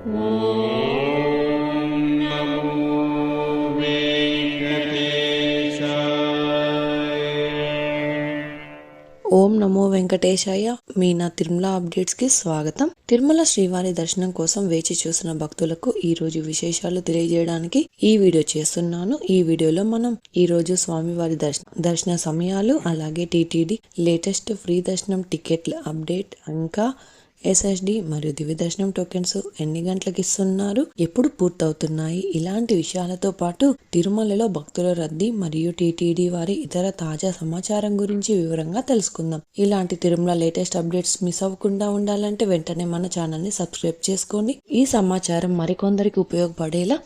ఓం నమో వెంకటేశాయ. మీ నా తిరుమల అప్డేట్స్ కి స్వాగతం. తిరుమల శ్రీవారి దర్శనం కోసం వేచి చూసిన భక్తులకు ఈ రోజు విశేషాలు తెలియజేయడానికి ఈ వీడియో చేస్తున్నాను. ఈ వీడియోలో మనం ఈ రోజు స్వామివారి దర్శన సమయాలు, అలాగే టీటీడీ లేటెస్ట్ ఫ్రీ దర్శనం టికెట్ల అప్డేట్, ఇంకా ఎస్ఎస్డి మరియు దివ్య దర్శనం టోకెన్స్ ఎన్ని గంటలకు ఇస్తున్నారు, ఎప్పుడు పూర్తవుతున్నాయి, ఇలాంటి విషయాలతో పాటు తిరుమలలో భక్తుల రద్దీ మరియు టీటీడీ వారి ఇతర తాజా సమాచారం గురించి వివరంగా తెలుసుకుందాం. ఇలాంటి తిరుమల లేటెస్ట్ అప్డేట్స్ మిస్ అవ్వకుండా ఉండాలంటే వెంటనే మన ఛానల్ ని సబ్స్క్రైబ్ చేసుకోండి. ఈ సమాచారం మరికొందరికి ఉపయోగపడేలా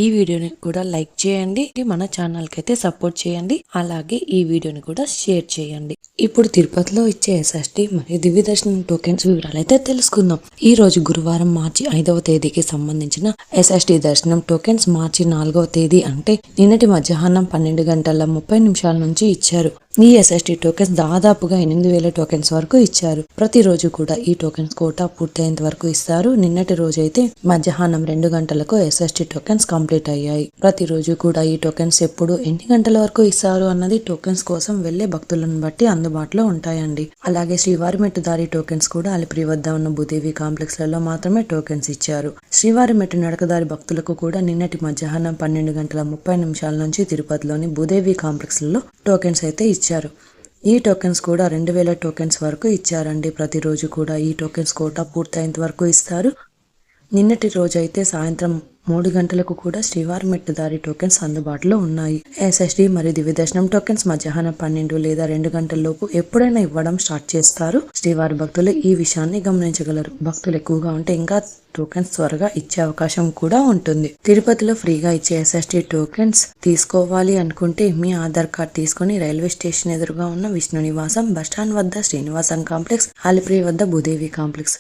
ఈ వీడియోని కూడా లైక్ చేయండి, మన ఛానల్ కి అయితే సపోర్ట్ చేయండి, అలాగే ఈ వీడియోని కూడా షేర్ చేయండి. ఇప్పుడు తిరుపతిలో ఇచ్చే ఎస్ఎస్డి మరియు దివ్య దర్శనం టోకెన్స్ వివరాలు అయితే తెలుసుకుందాం. ఈ రోజు గురువారం మార్చి 5వ తేదీకి సంబంధించిన ఎస్ఎస్డి దర్శనం టోకెన్స్ మార్చి 4వ తేదీ అంటే నిన్నటి మధ్యాహ్నం 12:30 నుంచి ఇచ్చారు. ఈ ఎస్ఎస్డి టోకెన్స్ దాదాపుగా 8,000 టోకెన్స్ వరకు ఇచ్చారు. ప్రతిరోజు కూడా ఈ టోకెన్స్ కోటా పూర్తయ్యేంత వరకు ఇస్తారు. నిన్నటి రోజు అయితే మధ్యాహ్నం 2 గంటలకు ఎస్ఎస్డి టోకెన్స్ కంప్లీట్ అయ్యాయి. ప్రతిరోజు కూడా ఈ టోకెన్స్ ఎప్పుడు ఎన్ని గంటల వరకు ఇస్తారు అన్నది టోకెన్స్ కోసం వెళ్లే భక్తులను బట్టి అందుబాటులో ఉంటాయండి. అలాగే శ్రీవారి మెట్టు దారి టోకెన్స్ కూడా అలిపిరి వద్ద ఉన్న భూదేవి కాంప్లెక్స్ లలో మాత్రమే టోకెన్స్ ఇచ్చారు. శ్రీవారి మెట్టు నడకదారి భక్తులకు కూడా నిన్నటి మధ్యాహ్నం 12:30 నుంచి తిరుపతిలోని భూదేవి కాంప్లెక్స్ లలో టోకెన్స్ అయితే ఇచ్చారు. ఈ టోకెన్స్ కూడా 2,000 టోకెన్స్ వరకు ఇచ్చారండి. ప్రతిరోజు కూడా ఈ టోకెన్స్ కోటా పూర్తయ్యేంత వరకు ఇస్తారు. నిన్నటి రోజు అయితే సాయంత్రం 3 గంటలకు కూడా శ్రీవారి మెట్టు దారి టోకెన్స్ అందుబాటులో ఉన్నాయి. ఎస్ఎస్డి మరియు దివ్య దర్శనం టోకెన్స్ మధ్యాహ్నం 12 లేదా 2 గంటల లోపు ఎప్పుడైనా ఇవ్వడం స్టార్ట్ చేస్తారు. శ్రీవారి భక్తులు ఈ విషయాన్ని గమనించగలరు. భక్తులు ఎక్కువగా ఉంటే ఇంకా టోకెన్స్ త్వరగా ఇచ్చే అవకాశం కూడా ఉంటుంది. తిరుపతిలో ఫ్రీగా ఇచ్చే ఎస్ఎస్డి టోకెన్స్ తీసుకోవాలి అనుకుంటే మీ ఆధార్ కార్డ్ తీసుకుని రైల్వే స్టేషన్ ఎదురుగా ఉన్న విష్ణు నివాసం, బస్టాండ్ వద్ద శ్రీనివాసం కాంప్లెక్స్, అలిపిరి వద్ద భూదేవి కాంప్లెక్స్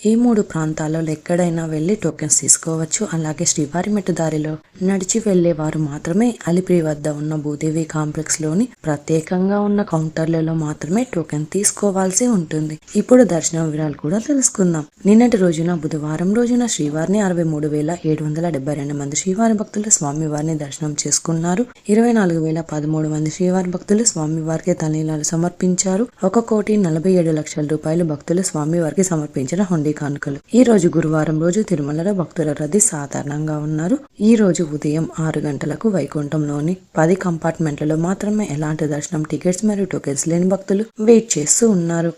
ఈ 3 ప్రాంతాలలో ఎక్కడైనా వెళ్లి టోకెన్స్ తీసుకోవచ్చు. అలాగే శ్రీవారి మెట్టు దారిలో నడిచి వెళ్లే వారు మాత్రమే అలిపిరి వద్ద ఉన్న భూదేవి కాంప్లెక్స్ లోని ప్రత్యేకంగా ఉన్న కౌంటర్లలో మాత్రమే టోకెన్ తీసుకోవాల్సి ఉంటుంది. ఇప్పుడు దర్శన వివరాలు కూడా తెలుసుకుందాం. నిన్నటి రోజున బుధవారం రోజున శ్రీవారిని 63,772 మంది శ్రీవారి భక్తులు స్వామివారిని దర్శనం చేసుకున్నారు. 24,013 మంది శ్రీవారి భక్తులు స్వామివారికి తలనీలాలు సమర్పించారు. 1,47,00,000 రూపాయలు భక్తులు స్వామివారికి సమర్పించిన హుండీ కానుకలు. ఈ రోజు గురువారం రోజు తిరుమలలో భక్తుల రద్దీ సాధారణంగా ఉన్నారు. ఈ రోజు ఉదయం 6 గంటలకు వైకుంఠంలోని 10 కంపార్ట్మెంట్లలో మాత్రమే ఎలాంటి దర్శనం టికెట్స్ మరియు టోకెన్స్ లేని భక్తులు వెయిట్ చేస్తూ ఉన్నారు.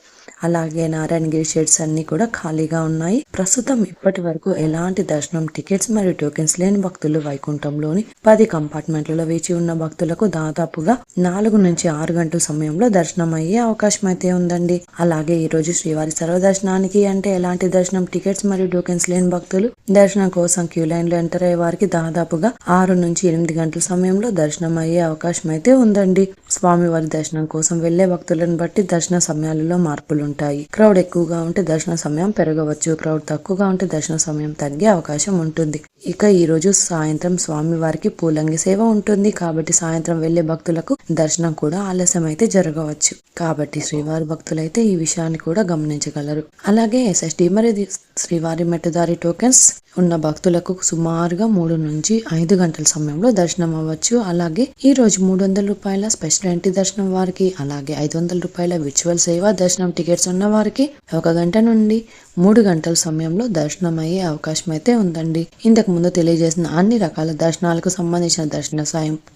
అలాగే నారాయణగిరి షెడ్స్ అన్ని కూడా ఖాళీగా ఉన్నాయి. ప్రస్తుతం ఇప్పటి వరకు ఎలాంటి దర్శనం టికెట్స్ మరియు టోకెన్స్ లేని భక్తులు వైకుంఠంలోని 10 కంపార్ట్మెంట్లలో వేచి ఉన్న భక్తులకు దాదాపుగా 4 నుంచి 6 గంటల సమయంలో దర్శనం అయ్యే అవకాశం అయితే ఉందండి. అలాగే ఈ రోజు శ్రీవారి సర్వదర్శనానికి అంటే ఎలాంటి దర్శనం టికెట్స్ మరియు టోకెన్స్ లేని భక్తులు దర్శనం కోసం క్యూ లైన్ లో ఎంటర్ అయ్యే వారికి దాదాపుగా 6 నుంచి 8 గంటల సమయంలో దర్శనం అయ్యే అవకాశం అయితే ఉందండి. స్వామివారి దర్శనం కోసం వెళ్లే భక్తులను బట్టి దర్శన సమయాలలో మార్పులు ఉంటాయి. క్రౌడ్ ఎక్కువగా ఉంటే దర్శన సమయం పెరగవచ్చు. క్రౌడ్ తక్కువగా ఉంటే దర్శన సమయం తగ్గే అవకాశం ఉంటుంది. ఇక ఈ రోజు సాయంత్రం స్వామివారికి పూలంగి సేవ ఉంటుంది. కాబట్టి సాయంత్రం వెళ్లే భక్తులకు దర్శనం కూడా ఆలస్యం అయితే జరగవచ్చు. కాబట్టి శ్రీవారి భక్తులైతే ఈ విషయాన్ని కూడా గమనించగలరు. అలాగే ఎస్ఎస్డి మరియు శ్రీవారి మెట్టుదారి టోకెన్స్ ఉన్న భక్తులకు సుమారుగా 3 నుంచి 5 గంటల సమయంలో దర్శనం అవ్వచ్చు. అలాగే ఈ రోజు 300 రూపాయల స్పెషల్ ఎంట్రీ దర్శనం వారికి, అలాగే 500 రూపాయల విర్చువల్ సేవా దర్శనం టికెట్స్ ఉన్న వారికి 1 గంట నుండి 3 గంటల సమయంలో దర్శనం అయ్యే అవకాశం అయితే ఉందండి. ఇంతకు ముందు తెలియజేసిన అన్ని రకాల దర్శనాలకు సంబంధించిన దర్శన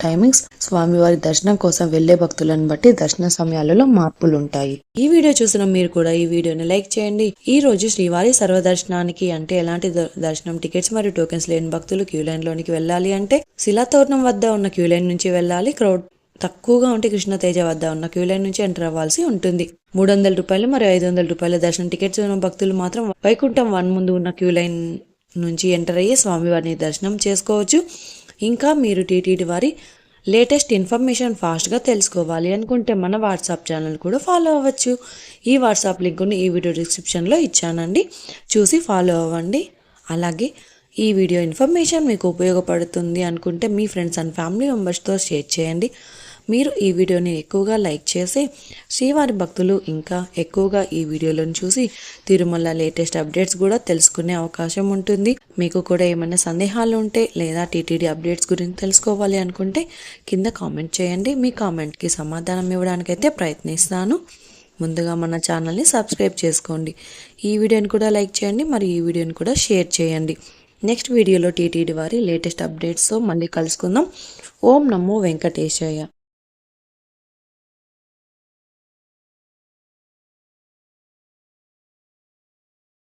టైమింగ్స్ స్వామివారి దర్శనం కోసం వెళ్లే భక్తులను బట్టి దర్శన సమయాలలో మార్పులు ఉంటాయి. ఈ వీడియో చూసిన మీరు కూడా ఈ వీడియోని లైక్ చేయండి. ఈ రోజు శ్రీవారి సర్వదర్శనానికి అంటే ఎలాంటి దర్శనం టికెట్స్ మరియు టోకెన్స్ లేని భక్తులు క్యూ లైన్ లోనికి వెళ్ళాలి అంటే శిలాతోరణం వద్ద ఉన్న క్యూ లైన్ నుంచి వెళ్ళాలి. క్రౌడ్ తక్కువగా ఉంటే కృష్ణతేజ వద్ద ఉన్న క్యూ లైన్ నుంచి ఎంటర్ అవ్వాల్సి ఉంటుంది. 300 రూపాయలు మరియు 500 రూపాయల దర్శనం టికెట్స్ ఉన్న భక్తులు మాత్రం వైకుంఠం 1 ముందు ఉన్న క్యూ లైన్ నుంచి ఎంటర్ అయ్యి స్వామివారిని దర్శనం చేసుకోవచ్చు. ఇంకా మీరు టీటీడీ వారి లేటెస్ట్ ఇన్ఫర్మేషన్ ఫాస్ట్గా తెలుసుకోవాలి అనుకుంటే మన వాట్సాప్ ఛానల్ కూడా ఫాలో అవ్వచ్చు. ఈ వాట్సాప్ లింక్ని ఈ వీడియో డిస్క్రిప్షన్లో ఇచ్చానండి, చూసి ఫాలో అవ్వండి. అలాగే ఈ వీడియో ఇన్ఫర్మేషన్ మీకు ఉపయోగపడుతుంది అనుకుంటే మీ ఫ్రెండ్స్ అండ్ ఫ్యామిలీ మెంబర్స్తో షేర్ చేయండి. మీరు ఈ వీడియోని ఎక్కువగా లైక్ చేసి శ్రీవారి భక్తులు ఇంకా ఎక్కువగా ఈ వీడియోలను చూసి తిరుమల లేటెస్ట్ అప్డేట్స్ కూడా తెలుసుకునే అవకాశం ఉంటుంది. మీకు కూడా ఏమైనా సందేహాలు ఉంటే లేదా టీటీడీ అప్డేట్స్ గురించి తెలుసుకోవాలి అనుకుంటే కింద కామెంట్ చేయండి. మీ కామెంట్కి సమాధానం ఇవ్వడానికైతే ప్రయత్నిస్తాను. ముందుగా మన ఛానల్ని సబ్స్క్రైబ్ చేసుకోండి. ఈ వీడియోని కూడా లైక్ చేయండి, మరి ఈ వీడియోని కూడా షేర్ చేయండి. నెక్స్ట్ వీడియోలో టీటీడీ వారి లేటెస్ట్ అప్డేట్స్తో మళ్ళీ కలుసుకుందాం. ఓం నమో వెంకటేశాయ.